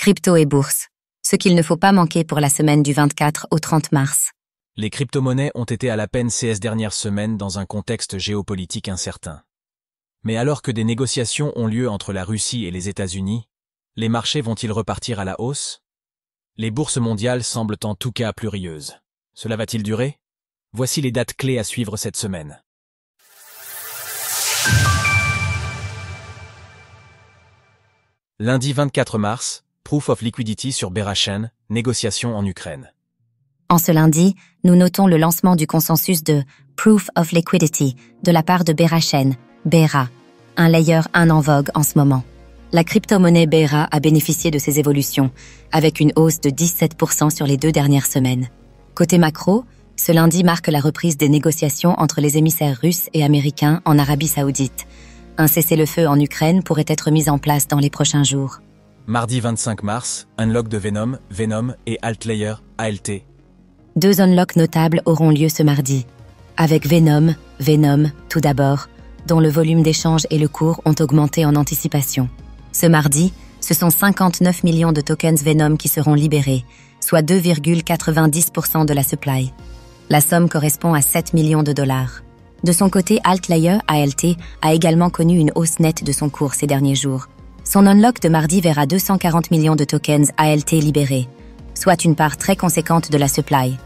Crypto et bourse. Ce qu'il ne faut pas manquer pour la semaine du 24 au 30 mars. Les crypto-monnaies ont été à la peine ces dernières semaines dans un contexte géopolitique incertain. Mais alors que des négociations ont lieu entre la Russie et les États-Unis, les marchés vont-ils repartir à la hausse? Les bourses mondiales semblent en tout cas plurieuses. Cela va-t-il durer? Voici les dates clés à suivre cette semaine. Lundi 24 mars, Proof of Liquidity sur Berachain, négociations en Ukraine. En ce lundi, nous notons le lancement du consensus de Proof of Liquidity de la part de Berachain, BERA, un layer 1 en vogue en ce moment. La crypto-monnaie BERA a bénéficié de ces évolutions, avec une hausse de 17% sur les 2 dernières semaines. Côté macro, ce lundi marque la reprise des négociations entre les émissaires russes et américains en Arabie Saoudite. Un cessez-le-feu en Ukraine pourrait être mis en place dans les prochains jours. Mardi 25 mars, unlock de Venom, et Altlayer, ALT. 2 unlocks notables auront lieu ce mardi. Avec Venom, tout d'abord, dont le volume d'échange et le cours ont augmenté en anticipation. Ce mardi, ce sont 59 millions de tokens Venom qui seront libérés, soit 2,90% de la supply. La somme correspond à 7 millions de dollars. De son côté, Altlayer, ALT, a également connu une hausse nette de son cours ces derniers jours. Son unlock de mardi verra 240 millions de tokens ALT libérés, soit une part très conséquente de la supply,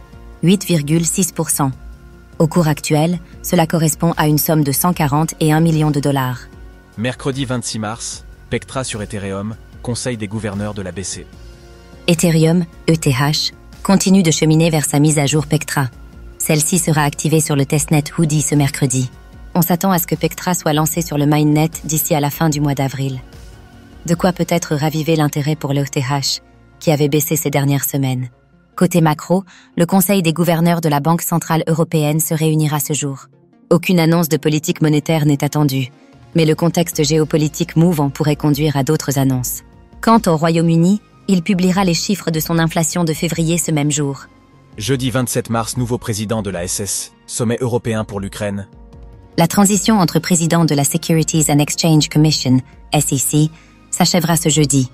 8,6%. Au cours actuel, cela correspond à une somme de 140 et 1 million de dollars. Mercredi 26 mars, Pectra sur Ethereum, conseil des gouverneurs de la BC. Ethereum, ETH, continue de cheminer vers sa mise à jour Pectra. Celle-ci sera activée sur le testnet Hoodie ce mercredi. On s'attend à ce que Pectra soit lancé sur le mainnet d'ici à la fin du mois d'avril. De quoi peut-être raviver l'intérêt pour l'ETH, qui avait baissé ces dernières semaines. Côté macro, le Conseil des gouverneurs de la Banque centrale européenne se réunira ce jour. Aucune annonce de politique monétaire n'est attendue, mais le contexte géopolitique mouvant pourrait conduire à d'autres annonces. Quant au Royaume-Uni, il publiera les chiffres de son inflation de février ce même jour. Jeudi 27 mars, nouveau président de la SS, sommet européen pour l'Ukraine. La transition entre président de la Securities and Exchange Commission, SEC, s'achèvera ce jeudi.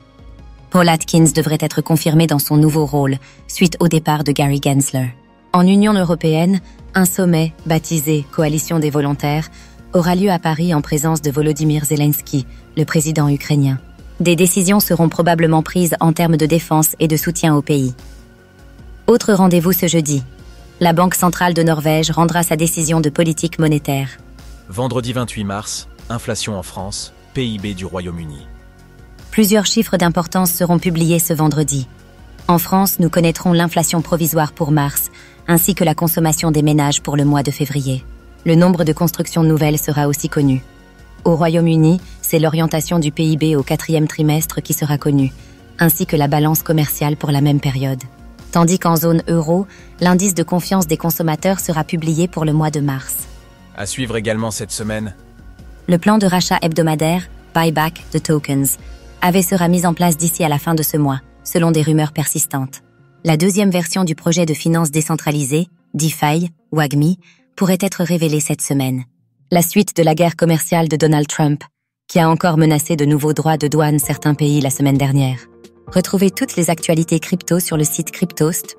Paul Atkins devrait être confirmé dans son nouveau rôle, suite au départ de Gary Gensler. En Union européenne, un sommet, baptisé Coalition des volontaires, aura lieu à Paris en présence de Volodymyr Zelensky, le président ukrainien. Des décisions seront probablement prises en termes de défense et de soutien au pays. Autre rendez-vous ce jeudi. La Banque centrale de Norvège rendra sa décision de politique monétaire. Vendredi 28 mars, inflation en France, PIB du Royaume-Uni. Plusieurs chiffres d'importance seront publiés ce vendredi. En France, nous connaîtrons l'inflation provisoire pour mars, ainsi que la consommation des ménages pour le mois de février. Le nombre de constructions nouvelles sera aussi connu. Au Royaume-Uni, c'est l'orientation du PIB au 4e trimestre qui sera connue, ainsi que la balance commerciale pour la même période. Tandis qu'en zone euro, l'indice de confiance des consommateurs sera publié pour le mois de mars. À suivre également cette semaine. Le plan de rachat hebdomadaire, buyback de tokens, sera mis en place d'ici à la fin de ce mois, selon des rumeurs persistantes. La 2e version du projet de finance décentralisée, DeFi, WAGMI, pourrait être révélée cette semaine. La suite de la guerre commerciale de Donald Trump, qui a encore menacé de nouveaux droits de douane certains pays la semaine dernière. Retrouvez toutes les actualités crypto sur le site cryptost.fr.